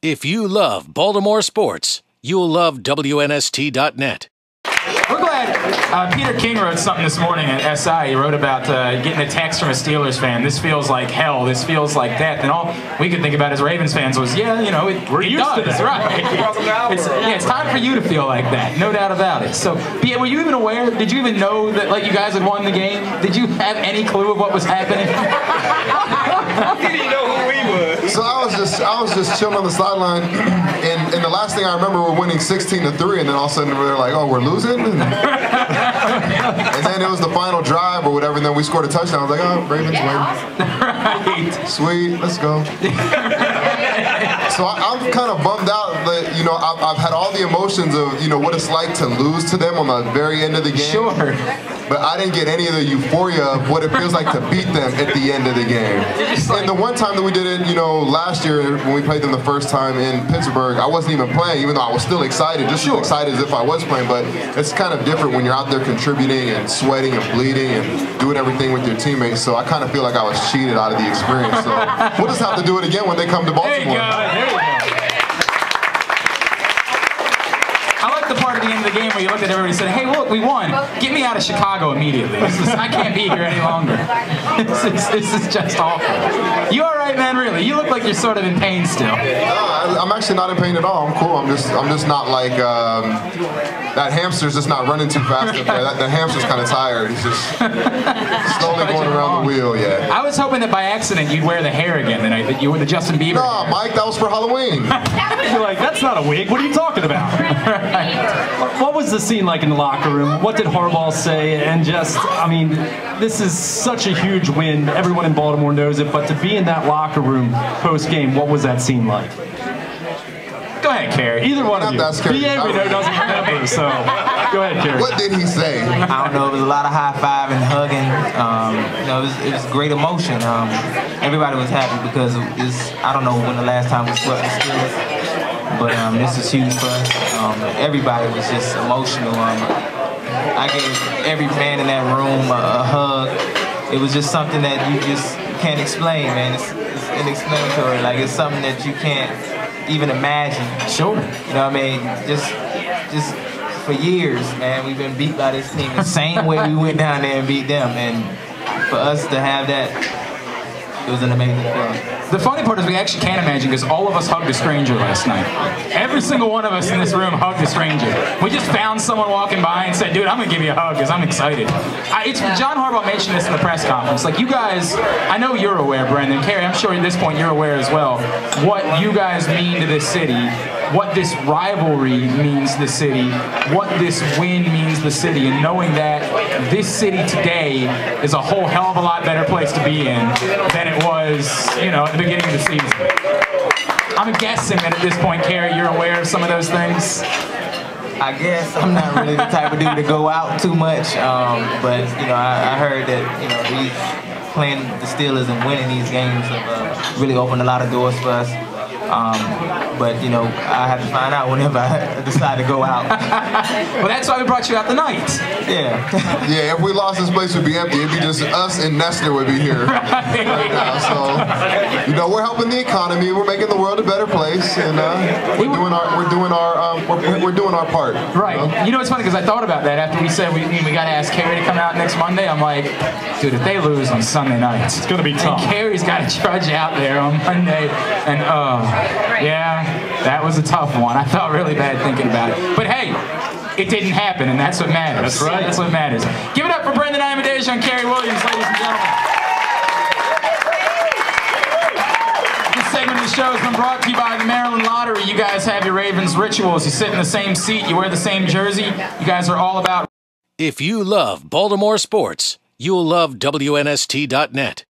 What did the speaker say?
If you love Baltimore sports, you'll love WNST.net. We're glad Peter King wrote something this morning at SI. He wrote about getting a text from a Steelers fan. This feels like hell. This feels like death. And all we could think about as Ravens fans was, yeah, you know, we're used to this, right? It's time for you to feel like that, no doubt about it. So, Pete, were you even aware? Did you even know that like you guys had won the game? Did you have any clue of what was happening? He didn't know who we were. So I was just chilling on the sideline, and the last thing I remember, we're winning 16-3, and then all of a sudden they're like, "Oh, we're losing." And then it was the final drive or whatever, and then we scored a touchdown. I was like, "Oh, Ravens win." Right. Sweet, let's go. So I'm kind of bummed out that, you know, I've had all the emotions of, you know, what it's like to lose to them on the very end of the game. Sure. But I didn't get any of the euphoria of what it feels like to beat them at the end of the game. And the one time that we did it, you know, last year when we played them the first time in Pittsburgh, I wasn't even playing, even though I was still excited, just as excited as if I was playing. But it's kind of different when you're out there contributing and sweating and bleeding and doing everything with your teammates. So I kind of feel like I was cheated out of the experience. So we'll just have to do it again when they come to Baltimore. There you go. There you go. I like the part at the end of the game where you looked at everybody and said, "Hey, look, we won. Get me out of Chicago immediately. I can't be here any longer. This is just awful." You all right, man? Really? You look like you're sort of in pain still. I'm actually not in pain at all. I'm cool. I'm just not like that hamster's just not running too fast up there. That hamster's kind of tired. He's just slowly going around the wheel. Yeah. I was hoping that by accident you'd wear the hair again tonight. That you were the Justin Bieber. No, hair. Mike, that was for Halloween. You're like, that's not a wig. What are you talking about? What was the scene like in the locker room? What did Harbaugh say? And just, I mean, this is such a huge win. Everyone in Baltimore knows it. But to be in that locker room post-game, what was that scene like? Go ahead, Kerry. Either one of you. BA, we know doesn't remember, so go ahead, Kerry. What did he say? I don't know. It was a lot of high-fiving, hugging. You know, it was great emotion. Everybody was happy because I don't know when the last time we swept the Steelers, but this is huge for us. Everybody was just emotional. I gave every man in that room a hug. It was just something that you can't explain, man. It's inexplanatory. Like, it's something that you can't even imagine. Sure. You know what I mean? Just for years, man, we've been beat by this team the same way we went down there and beat them. And for us to have that, it was an amazing feeling. The funny part is we actually can't imagine because all of us hugged a stranger last night. Every single one of us in this room hugged a stranger. We just found someone walking by and said, "Dude, I'm going to give you a hug because I'm excited." John Harbaugh mentioned this in the press conference. Like, you guys, I know you're aware, Brendan, Kerry, I'm sure at this point you're aware as well, what you guys mean to this city, what this rivalry means to the city, what this win means to the city, and knowing that this city today is a whole hell of a lot better place to be in than it was, you know, at the beginning of the season. I'm guessing that at this point, Kerry, you're aware of some of those things. I guess I'm not really the type of dude to go out too much, but you know, I heard that, you know, playing the Steelers and winning these games have really opened a lot of doors for us. But you know, I have to find out whenever I decide to go out. Well, that's why we brought you out tonight. Yeah. Yeah, if we lost, this place would be empty. It'd be just us and Nestor would be here right now. So, you know, we're helping the economy. We're making the world a better place, and we're doing our part. Right. You know, it's funny because I thought about that after we said we got to ask Kerry to come out next Monday. I'm like, dude, if they lose on Sunday night, It's going to be tough. and Kerry's got to trudge out there on Monday, and yeah, that was a tough one. I felt really bad thinking about it. But hey, it didn't happen, and that's what matters. That's right. That's what matters. Give it up for Brendan Ayanbadejo and Kerry Williams, ladies and gentlemen. This segment of the show has been brought to you by the Maryland Lottery. You guys have your Ravens rituals. You sit in the same seat. You wear the same jersey. You guys are all about... If you love Baltimore sports, you'll love WNST.net.